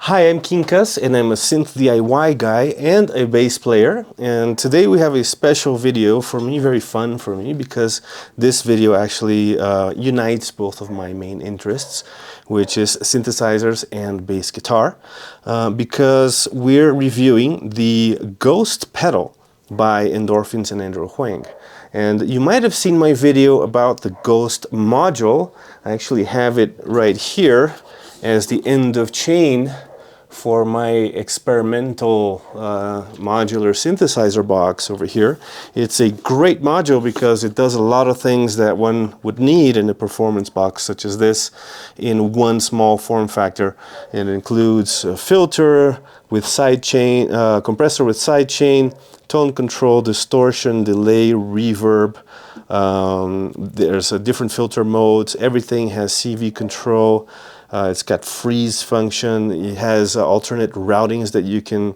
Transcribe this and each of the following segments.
Hi, I'm Quincas and I'm a synth DIY guy and a bass player, and today we have a special video for me, very fun for me, because this video actually unites both of my main interests, which is synthesizers and bass guitar, because we're reviewing the Ghost pedal by Endorphins and Andrew Huang. And you might have seen my video about the Ghost module. I actually have it right here as the end of chain for my experimental modular synthesizer box over here. It's a great module because it does a lot of things that one would need in a performance box such as this in one small form factor. It includes a filter with sidechain, compressor with sidechain, tone control, distortion, delay, reverb. There's a different filter modes. Everything has CV control. It's got freeze function. It has alternate routings that you can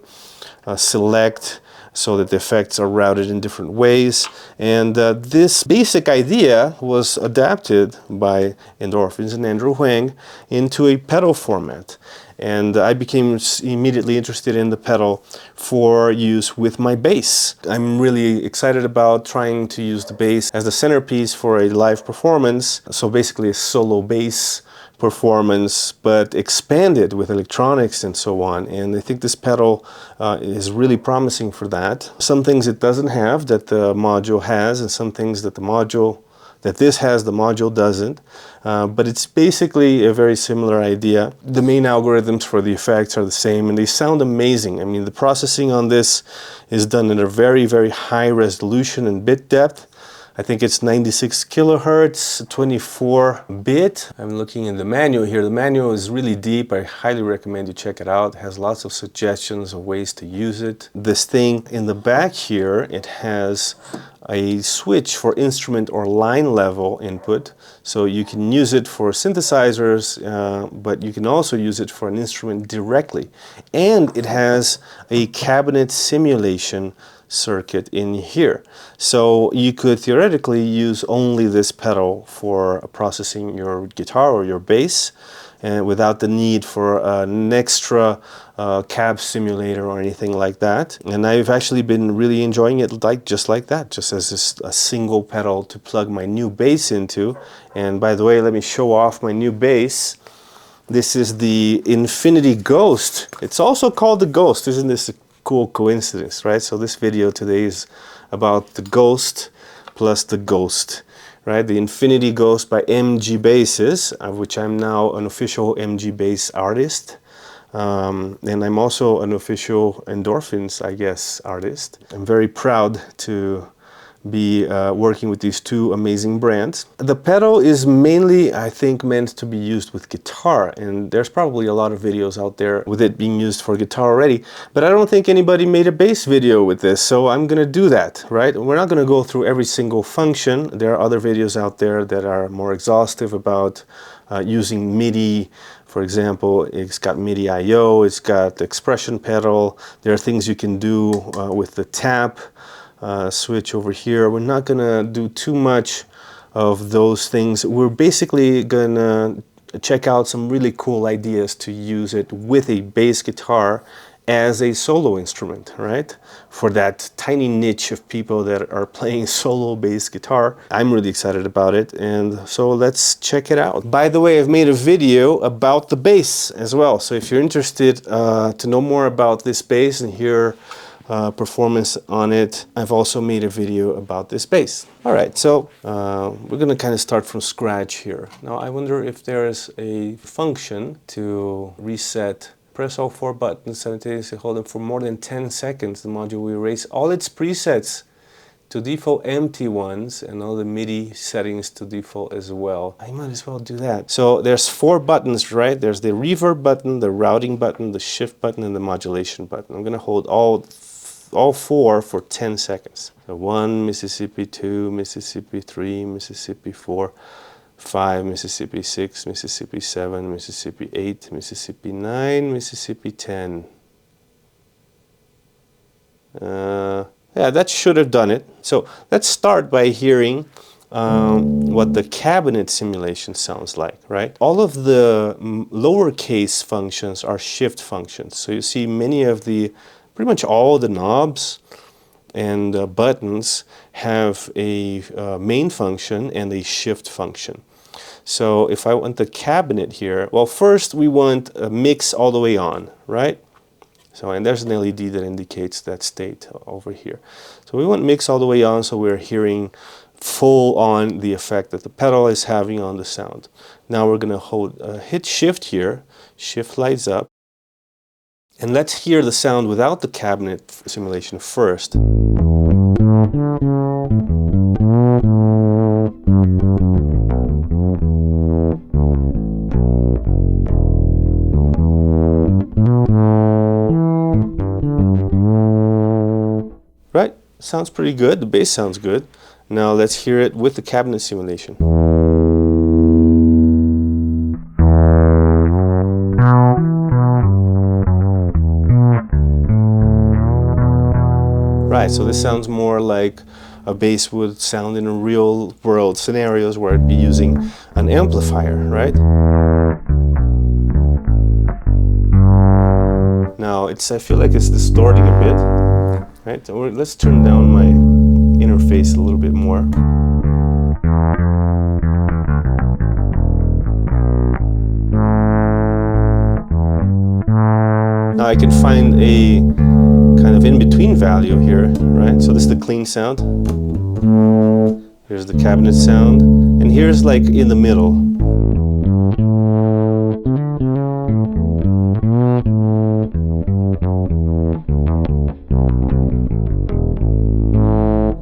select so that the effects are routed in different ways. And this basic idea was adapted by Endorphins and Andrew Huang into a pedal format. And I became immediately interested in the pedal for use with my bass. I'm really excited about trying to use the bass as the centerpiece for a live performance. So basically a solo bass performance, but expanded with electronics and so on. And I think this pedal is really promising for that. Some things it doesn't have that the module has, and some things that this has, the module doesn't. But it's basically a very similar idea. The main algorithms for the effects are the same, and they sound amazing. I mean, the processing on this is done in a very, very high resolution and bit depth. I think it's 96 kilohertz, 24-bit. I'm looking in the manual here. The manual is really deep. I highly recommend you check it out. It has lots of suggestions of ways to use it. This thing in the back here, it has a switch for instrument or line level input. So you can use it for synthesizers, but you can also use it for an instrument directly. And it has a cabinet simulation circuit in here. So you could theoretically use only this pedal for processing your guitar or your bass, and without the need for an extra cab simulator or anything like that. And I've actually been really enjoying it just like that, just as a single pedal to plug my new bass into. And by the way, let me show off my new bass. This is the Infinity Ghost. It's also called the Ghost. Isn't this a cool coincidence, right? So this video today is about the Ghost plus the Ghost, right? The Infinity Ghost by MG Basses, of which I'm now an official MG Bass artist. And I'm also an official Endorphins, I guess, artist. I'm very proud to be working with these two amazing brands. The pedal is mainly, I think, meant to be used with guitar, and there's probably a lot of videos out there with it being used for guitar already, but I don't think anybody made a bass video with this, so I'm gonna do that, right? We're not gonna go through every single function. There are other videos out there that are more exhaustive about using MIDI. For example, it's got MIDI I/O, it's got the expression pedal. There are things you can do with the tap switch over here. We're not gonna do too much of those things. We're basically gonna check out some really cool ideas to use it with a bass guitar as a solo instrument, right? For that tiny niche of people that are playing solo bass guitar. I'm really excited about it, and so let's check it out. By the way, I've made a video about the bass as well, so if you're interested to know more about this bass and hear performance on it, I've also made a video about this bass. All right, so we're gonna kind of start from scratch here. Now I wonder if there's a function to reset. Press all 4 buttons simultaneously, hold them for more than 10 seconds. The module will erase all its presets to default empty ones and all the MIDI settings to default as well. I might as well do that. So there's 4 buttons, right? There's the reverb button, the routing button, the shift button, and the modulation button. I'm gonna hold all 4 for 10 seconds. So 1 Mississippi, 2 Mississippi, 3 Mississippi, 4, 5 Mississippi, 6 Mississippi, 7 Mississippi, 8 Mississippi, 9 Mississippi, 10. Yeah, that should have done it. So let's start by hearing what the cabinet simulation sounds like, right? All of the lowercase functions are shift functions. So you see many of the, pretty much all the knobs and buttons have a main function and a shift function. So if I want the cabinet here, well, first we want a mix all the way on, right? So, and there's an LED that indicates that state over here. So we want mix all the way on, so we're hearing full on the effect that the pedal is having on the sound. Now we're going to hit shift here, shift lights up, and let's hear the sound without the cabinet simulation first. Right, sounds pretty good, the bass sounds good. Now let's hear it with the cabinet simulation. Right, so this sounds more like a bass would sound in a real world scenarios where it'd be using an amplifier, right? Now I feel like it's distorting a bit, right? So let's turn down my interface a little bit more. Now I can find a kind of in-between value here, right? So this is the clean sound. Here's the cabinet sound, and here's like in the middle.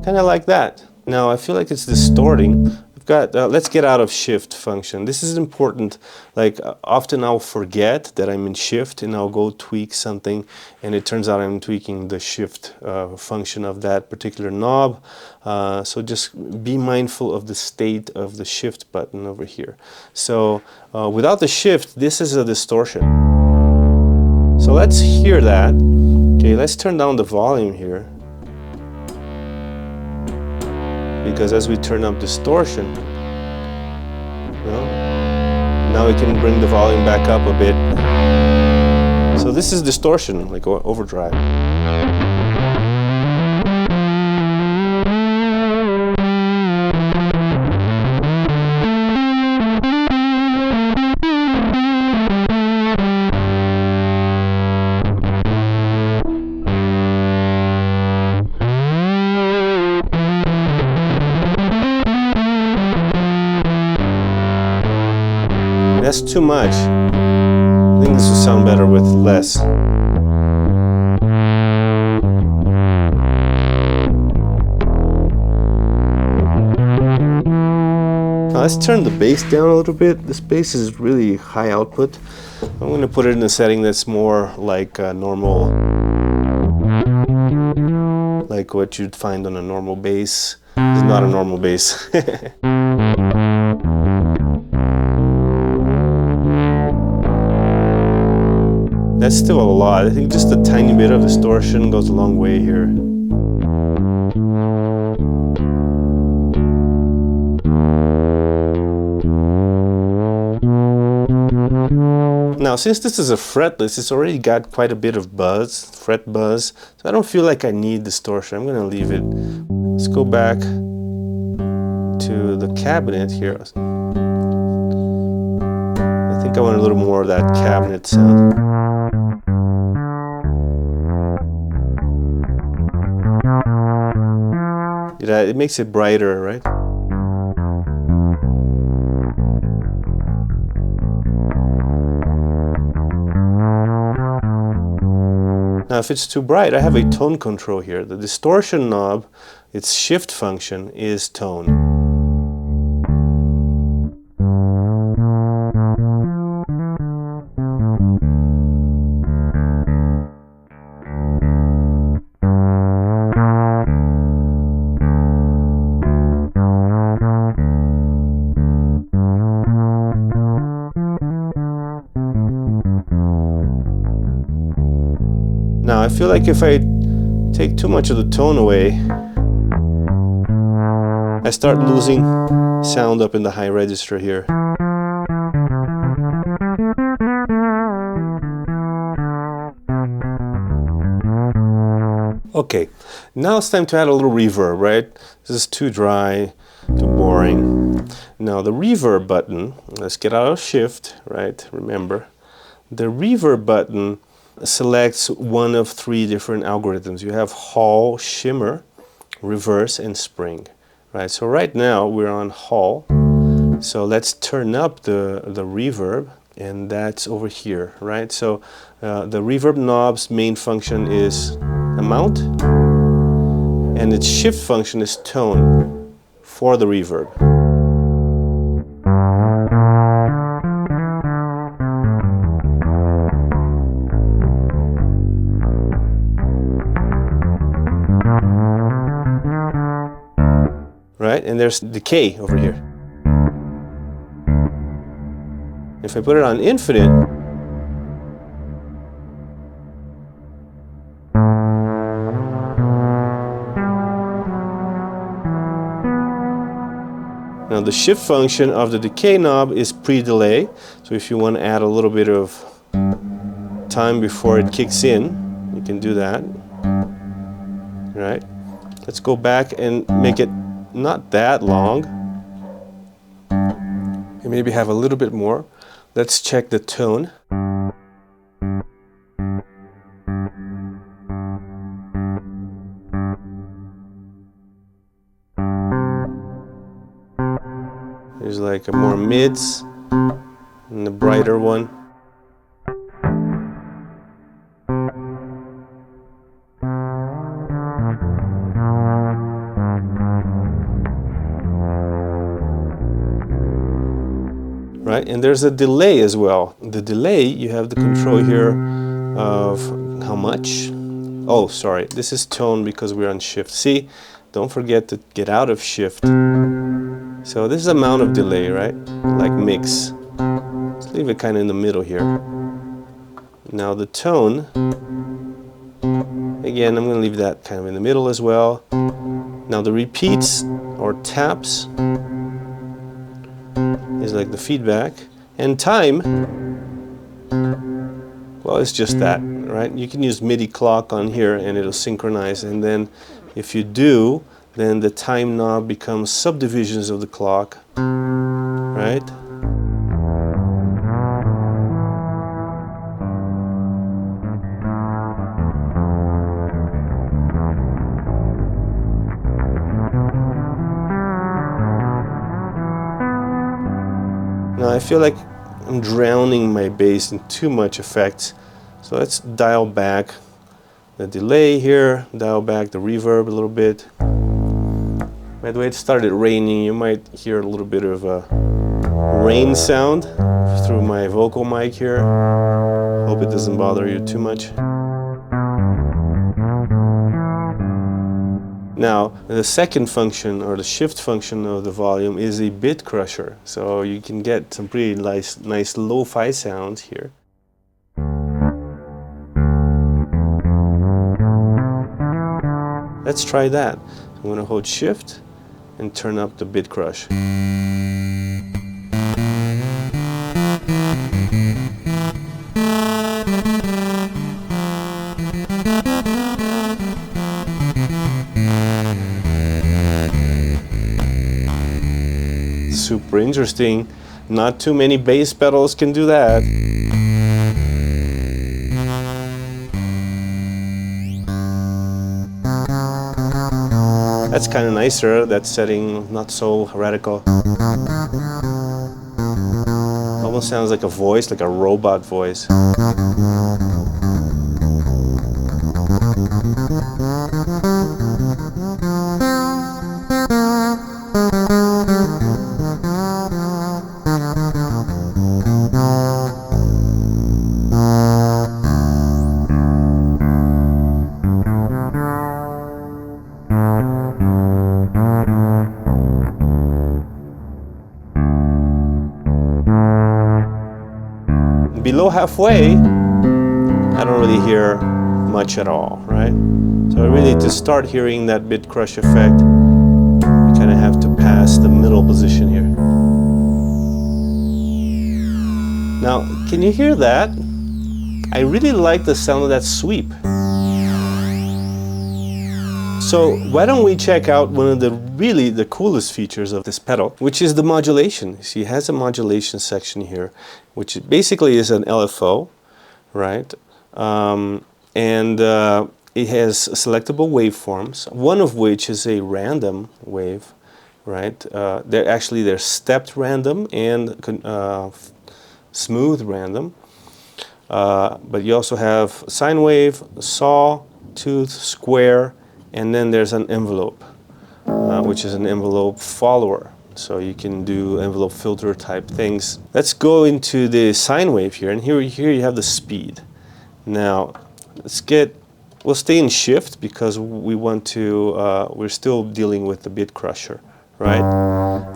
Kind of like that. Now I feel like it's distorting. I've got, let's get out of shift function. This is important. Like often I'll forget that I'm in shift and I'll go tweak something and it turns out I'm tweaking the shift function of that particular knob. So just be mindful of the state of the shift button over here. So without the shift, this is a distortion. So let's hear that. Okay, let's turn down the volume here. Because as we turn up distortion, now we can bring the volume back up a bit. So this is distortion, like overdrive. That's too much. I think this will sound better with less. Now let's turn the bass down a little bit. This bass is really high output. I'm going to put it in a setting that's more like normal, like what you'd find on a normal bass. It's not a normal bass. That's still a lot. I think just a tiny bit of distortion goes a long way here. Now, since this is a fretless, it's already got quite a bit of buzz, fret buzz, so I don't feel like I need distortion. I'm gonna leave it. Let's go back to the cabinet here. I think I want a little more of that cabinet sound. It makes it brighter, right? Now if it's too bright, I have a tone control here. The distortion knob, its shift function is tone. Now I feel like if I take too much of the tone away, I start losing sound up in the high register here. Okay, now it's time to add a little reverb, right? This is too dry, too boring. Now the reverb button, let's get out of shift, right? Remember, the reverb button selects one of three different algorithms. You have Hall, Shimmer, Reverse, and Spring, right? So right now we're on Hall. So let's turn up the reverb, and that's over here, right? So the reverb knob's main function is amount, and its shift function is tone for the reverb. Right, and there's decay over here. If I put it on infinite, now the shift function of the decay knob is pre-delay, so if you want to add a little bit of time before it kicks in, you can do that. Right? Let's go back and make it not that long, and maybe have a little bit more. Let's check the tone. There's like a more mids and the brighter one. Right, and there's a delay as well. The delay, you have the control here of how much. Oh, sorry, this is tone because we're on shift. See, don't forget to get out of shift. So this is amount of delay, right? Like mix. Let's leave it kind of in the middle here. Now the tone, again, I'm going to leave that kind of in the middle as well. Now the repeats or taps is like the feedback, and time, well, it's just that, right? You can use MIDI clock on here and it'll synchronize, and then if you do, then the time knob becomes subdivisions of the clock, right? Now I feel like I'm drowning my bass in too much effects, so let's dial back the delay here, dial back the reverb a little bit. By the way, it started raining. You might hear a little bit of a rain sound through my vocal mic here. Hope it doesn't bother you too much. Now, the second function, or the shift function of the volume, is a bit crusher. So you can get some pretty nice lo-fi sounds here. Let's try that. I'm going to hold shift and turn up the bit crush. Super interesting. Not too many bass pedals can do that. That's kind of nicer, that setting, not so radical. Almost sounds like a voice, like a robot voice. Below halfway, I don't really hear much at all, right? So really, to start hearing that bit crush effect, you kind of have to that's the middle position here. Now, can you hear that? I really like the sound of that sweep. So why don't we check out one of the coolest features of this pedal, which is the modulation. You see, it has a modulation section here, which basically is an LFO, right? It has selectable waveforms, one of which is a random wave, right? They're stepped random and smooth random. But you also have sine wave, saw, tooth, square, and then there's an envelope, which is an envelope follower. So you can do envelope filter type things. Let's go into the sine wave here, and here you have the speed. Now, we'll stay in shift because we want to, we're still dealing with the bit crusher, right?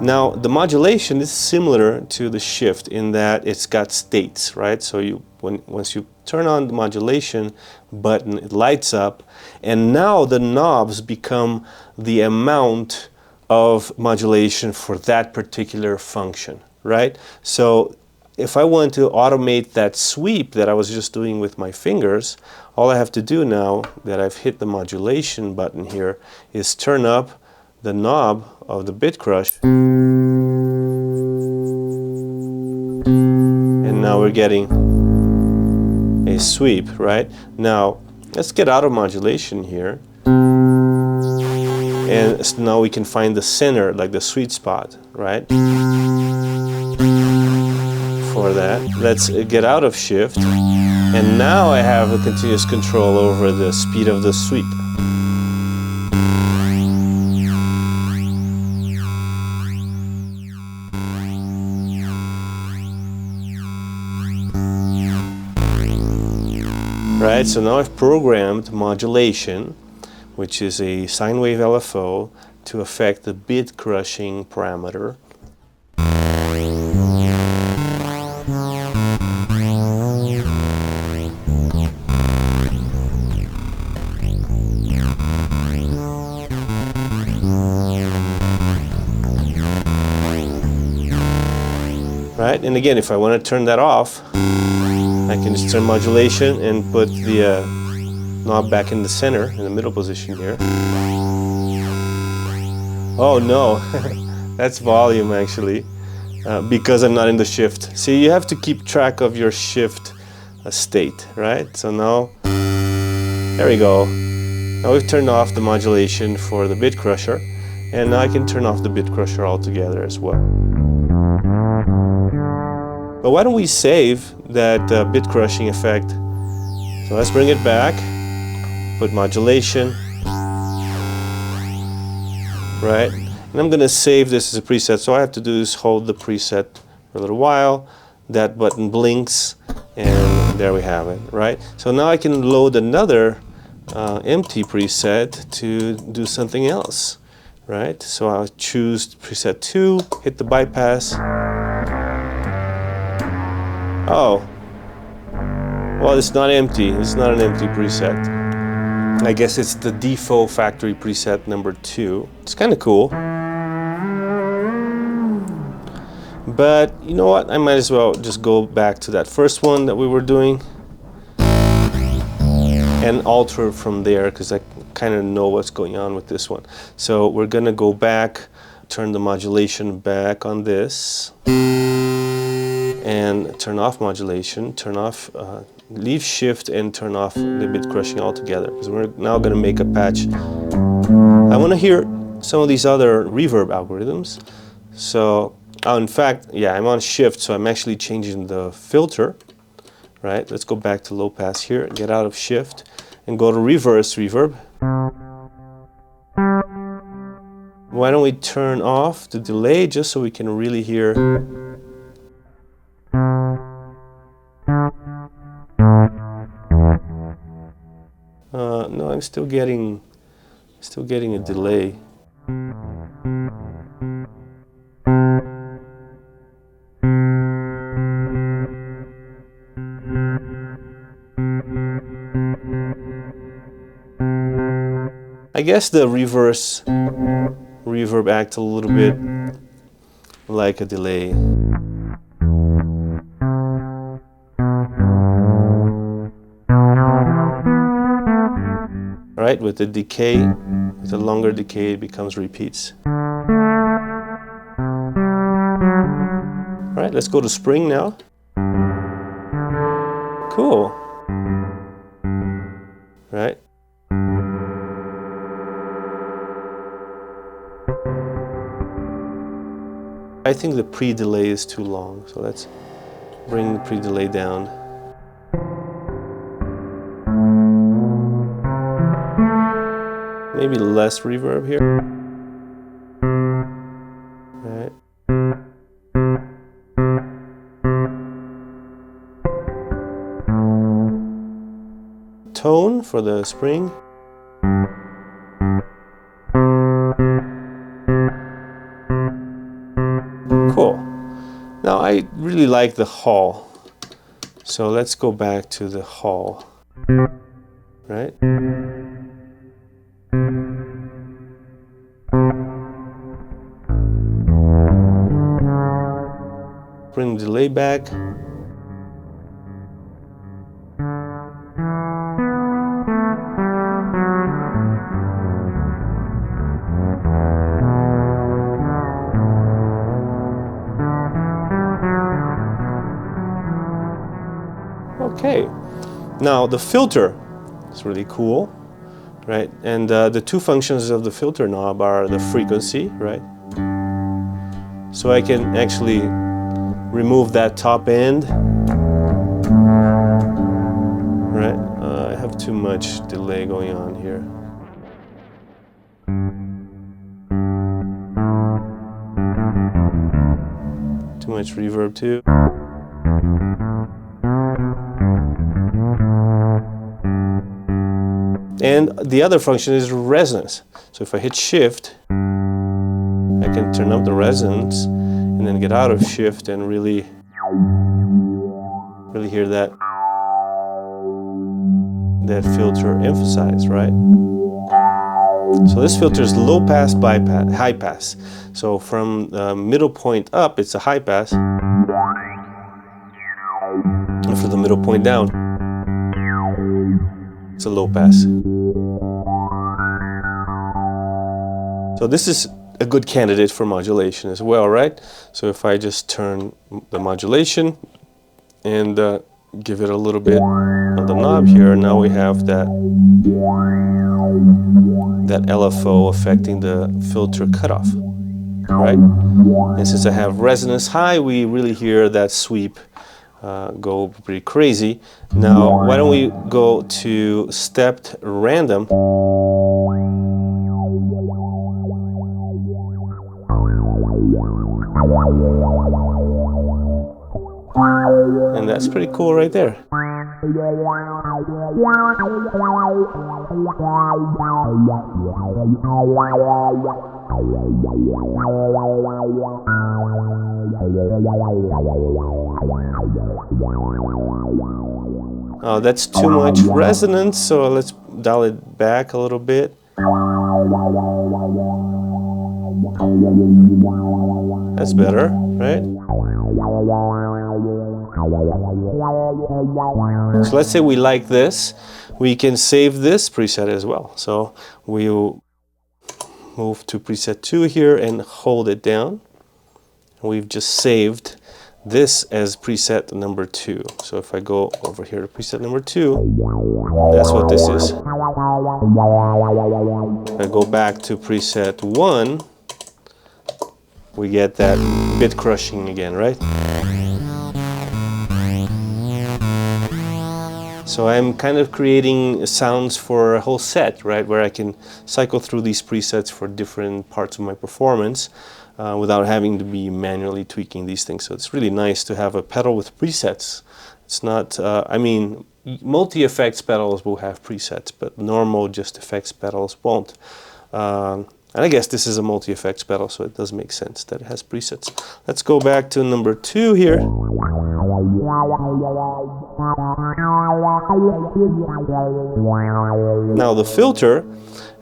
Now, the modulation is similar to the shift in that it's got states, right? So once you turn on the modulation button, it lights up, and now the knobs become the amount of modulation for that particular function, right? So if I want to automate that sweep that I was just doing with my fingers, all I have to do now that I've hit the modulation button here is turn up the knob of the bit crush, and now we're getting a sweep, right? Now let's get out of modulation here, and now we can find the center, like the sweet spot, right? For that, let's get out of shift, and now I have a continuous control over the speed of the sweep. Right, so now I've programmed modulation, which is a sine wave LFO, to affect the bit crushing parameter. Right, and again, if I want to turn that off, I can just turn modulation and put the knob back in the center, in the middle position here. Oh no, that's volume actually, because I'm not in the shift. See, you have to keep track of your shift state, right? So now, there we go. Now we've turned off the modulation for the bit crusher, and now I can turn off the bit crusher altogether as well. But why don't we save that bit crushing effect? So let's bring it back, put modulation, right? And I'm gonna save this as a preset. So all I have to do is hold the preset for a little while, that button blinks, and there we have it, right? So now I can load another empty preset to do something else, right? So I'll choose preset 2, hit the bypass. Oh, well, it's not empty. It's not an empty preset. I guess it's the default factory preset number 2. It's kind of cool. But you know what? I might as well just go back to that first one that we were doing and alter from there, because I kind of know what's going on with this one. So we're going to go back, turn the modulation back on this, and turn off modulation, turn off, leave shift and turn off the bit crushing altogether, because we're now going to make a patch. I want to hear some of these other reverb algorithms. So, in fact, yeah, I'm on shift, so I'm actually changing the filter, right? Let's go back to low pass here, get out of shift, and go to reverse reverb. Why don't we turn off the delay just so we can really hear. No, I'm still getting a delay. I guess the reverse reverb acts a little bit like a delay. Right, with the decay, with a longer decay, it becomes repeats. All right, let's go to spring now. Cool. Right. I think the pre-delay is too long, so let's bring the pre-delay down. Maybe less reverb here. Right. Tone for the spring. Cool. Now I really like the hall, so let's go back to the hall. Right? Bring the delay back. Okay, now the filter is really cool, right? And the two functions of the filter knob are the frequency, right? So I can actually remove that top end, right? I have too much delay going on here. Too much reverb too. And the other function is resonance. So if I hit shift, I can turn up the resonance and then get out of shift and really hear that filter emphasized, right? So this filter is low pass, bypass, high pass. So from the middle point up, it's a high pass. And for the middle point down, it's a low pass. So this is a good candidate for modulation as well, right? So if I just turn the modulation and give it a little bit on the knob here, now we have that LFO affecting the filter cutoff, right? And since I have resonance high, we really hear that sweep go pretty crazy. Now, why don't we go to stepped random? And that's pretty cool right there. Oh, that's too much resonance, so let's dial it back a little bit. That's better, right? So let's say we like this, we can save this preset as well. So we'll move to preset 2 here and hold it down. We've just saved this as preset number 2. So if I go over here to preset number 2, that's what this is. If I go back to preset 1, we get that bit crushing again, right? So I'm kind of creating sounds for a whole set, right? Where I can cycle through these presets for different parts of my performance without having to be manually tweaking these things. So it's really nice to have a pedal with presets. It's not, I mean, multi-effects pedals will have presets, but normal just effects pedals won't. And I guess this is a multi-effects pedal, so it does make sense that it has presets. Let's go back to number 2 here. Now the filter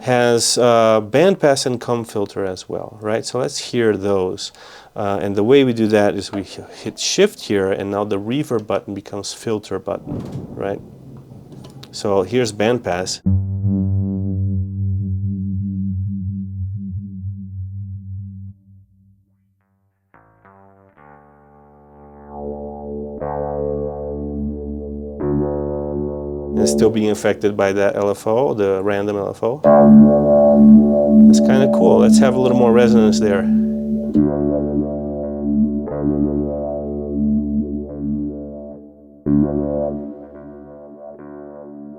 has bandpass and comb filter as well, right? So let's hear those. And the way we do that is we hit shift here, and now the reverb button becomes filter button, right? So here's bandpass. And still being affected by that LFO, the random LFO. That's kind of cool. Let's have a little more resonance there.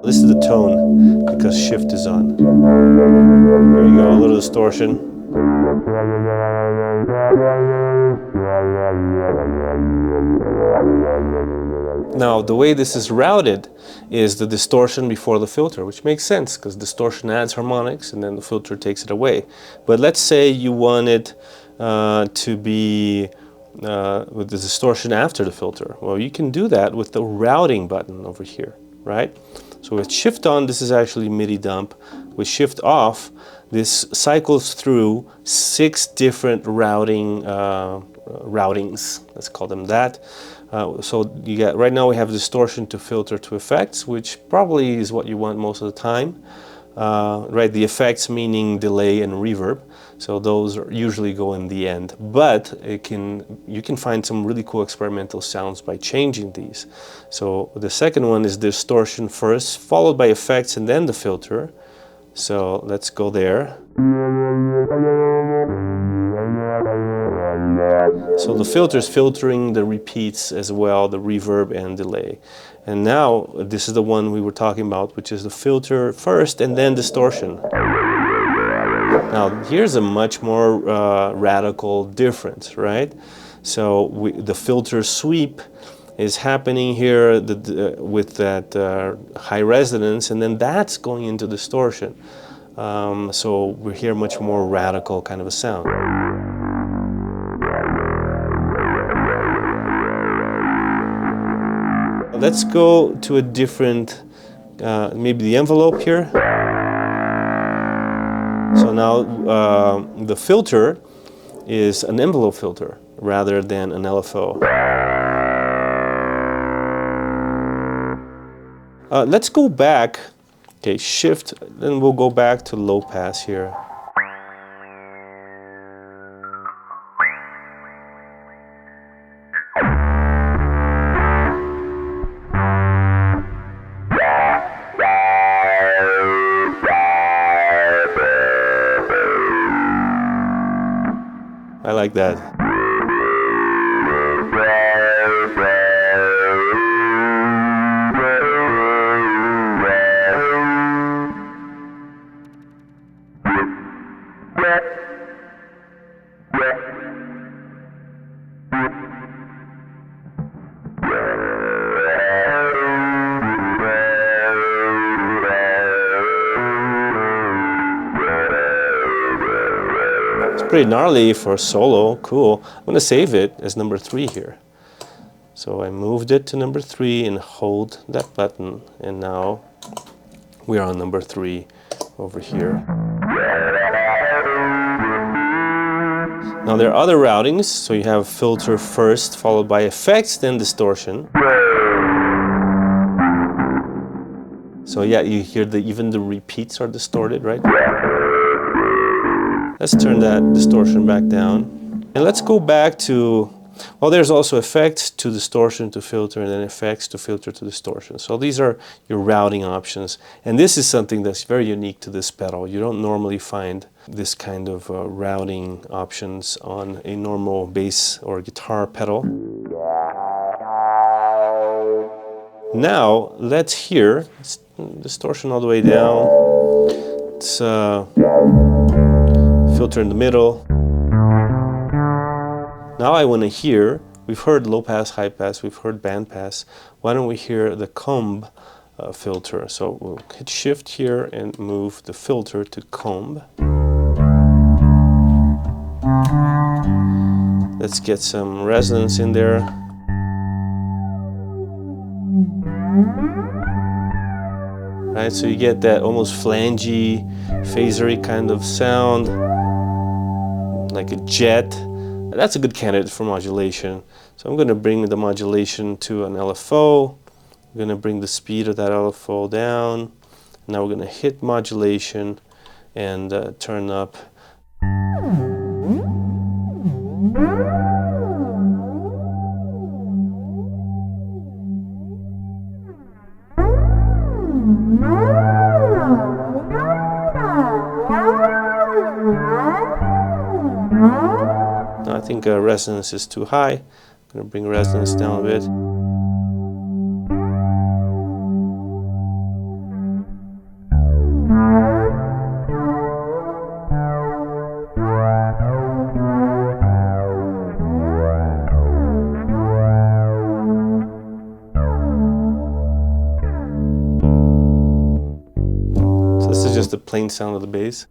This is the tone because shift is on. There you go, a little distortion. Now, the way this is routed is the distortion before the filter, which makes sense because distortion adds harmonics and then the filter takes it away. But let's say you want it to be with the distortion after the filter. Well, you can do that with the routing button over here, right? So with shift on, this is actually MIDI dump. With shift off, this cycles through 6 different routings, let's call them that. So you get, right now we have distortion to filter to effects, which probably is what you want most of the time. Right, the effects meaning delay and reverb. So those usually go in the end, but you can find some really cool experimental sounds by changing these. So the second one is distortion first, followed by effects and then the filter. So let's go there. So the filter is filtering the repeats as well, the reverb and delay. And now this is the one we were talking about, which is the filter first and then distortion. Now here's a much more radical difference, right? So the filter sweep is happening here with that high resonance, and then that's going into distortion. So we hear much more radical kind of a sound. Let's go to a different, maybe the envelope here. So now the filter is an envelope filter rather than an LFO. Let's go back, okay, shift, then we'll go back to low pass here. I like that. Pretty gnarly for solo, cool. I'm gonna save it as number 3 here. So I moved it to number 3 and hold that button, and now we are on number 3 over here. Now there are other routings, so you have filter first, followed by effects, then distortion. So yeah, you hear even the repeats are distorted, right? Let's turn that distortion back down. And let's go back to, well, there's also effects to distortion to filter, and then effects to filter to distortion. So these are your routing options. And this is something that's very unique to this pedal. You don't normally find this kind of routing options on a normal bass or guitar pedal. Now, let's hear, distortion all the way down. It's filter in the middle. Now I want to hear, we've heard low pass, high pass, we've heard band pass. Why don't we hear the comb filter? So we'll hit shift here and move the filter to comb. Let's get some resonance in there. right? So you get that almost flangey, phasery kind of sound, like a jet. That's a good candidate for modulation. So I'm going to bring the modulation to an LFO. I'm going to bring the speed of that LFO down. Now we're going to hit modulation and turn up. Now I think resonance is too high. I'm going to bring resonance down a bit. So this is just the plain sound of the bass.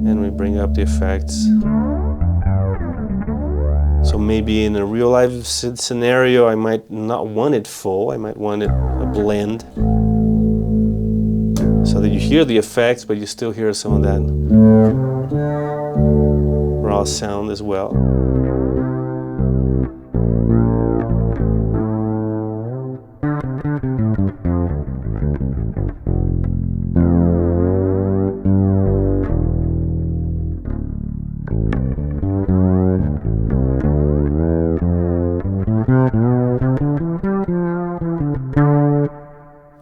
And we bring up the effects. So maybe in a real life scenario, I might not want it full. I might want it a blend, so that you hear the effects, but you still hear some of that raw sound as well.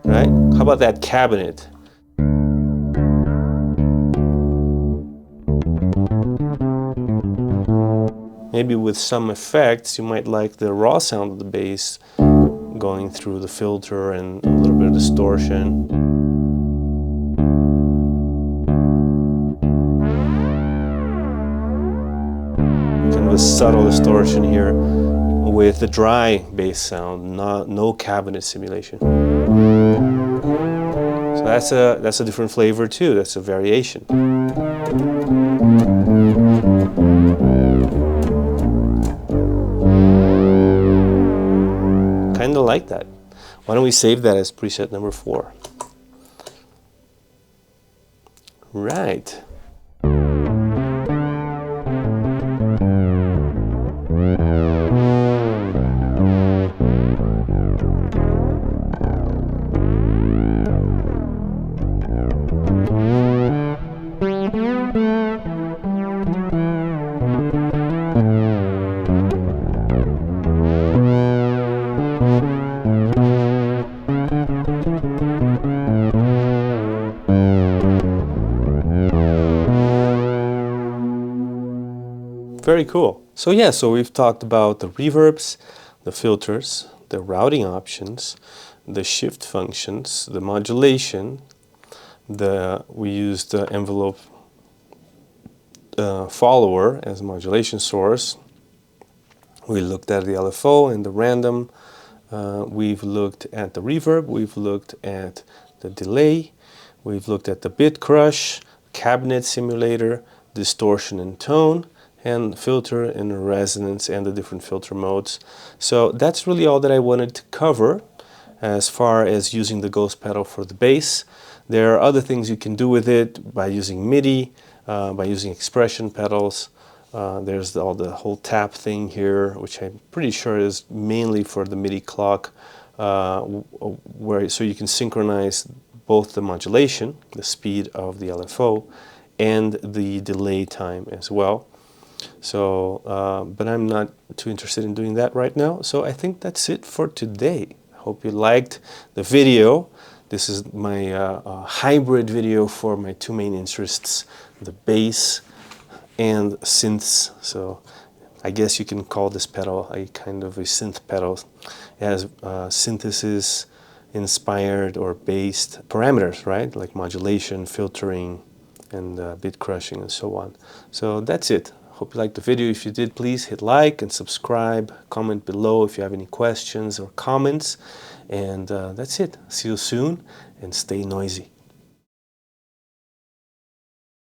Right? How about that cabinet? Maybe with some effects, you might like the raw sound of the bass going through the filter and a little bit of distortion. Kind of a subtle distortion here with the dry bass sound, no cabinet simulation. So that's a different flavor too. That's a variation. Kind of like that. Why don't we save that as preset number 4? Right. Very cool. So yeah, so we've talked about the reverbs, the filters, the routing options, the shift functions, the modulation. We used the envelope follower as a modulation source. We looked at the LFO and the random. We've looked at the reverb. We've looked at the delay. We've looked at the bit crush, cabinet simulator, distortion and tone, and filter and resonance and the different filter modes. So that's really all that I wanted to cover as far as using the ghost pedal for the bass. There are other things you can do with it by using MIDI, by using expression pedals. There's the whole tap thing here, which I'm pretty sure is mainly for the MIDI clock, so you can synchronize both the modulation, the speed of the LFO, and the delay time as well. So, but I'm not too interested in doing that right now. So I think that's it for today. I hope you liked the video. This is my hybrid video for my two main interests, the bass and synths. So I guess you can call this pedal a kind of a synth pedal. It has synthesis inspired or based parameters, right? Like modulation, filtering, and bit crushing and so on. So that's it. Hope you liked the video. If you did, please hit like and subscribe. Comment below if you have any questions or comments. And that's it. See you soon and stay noisy.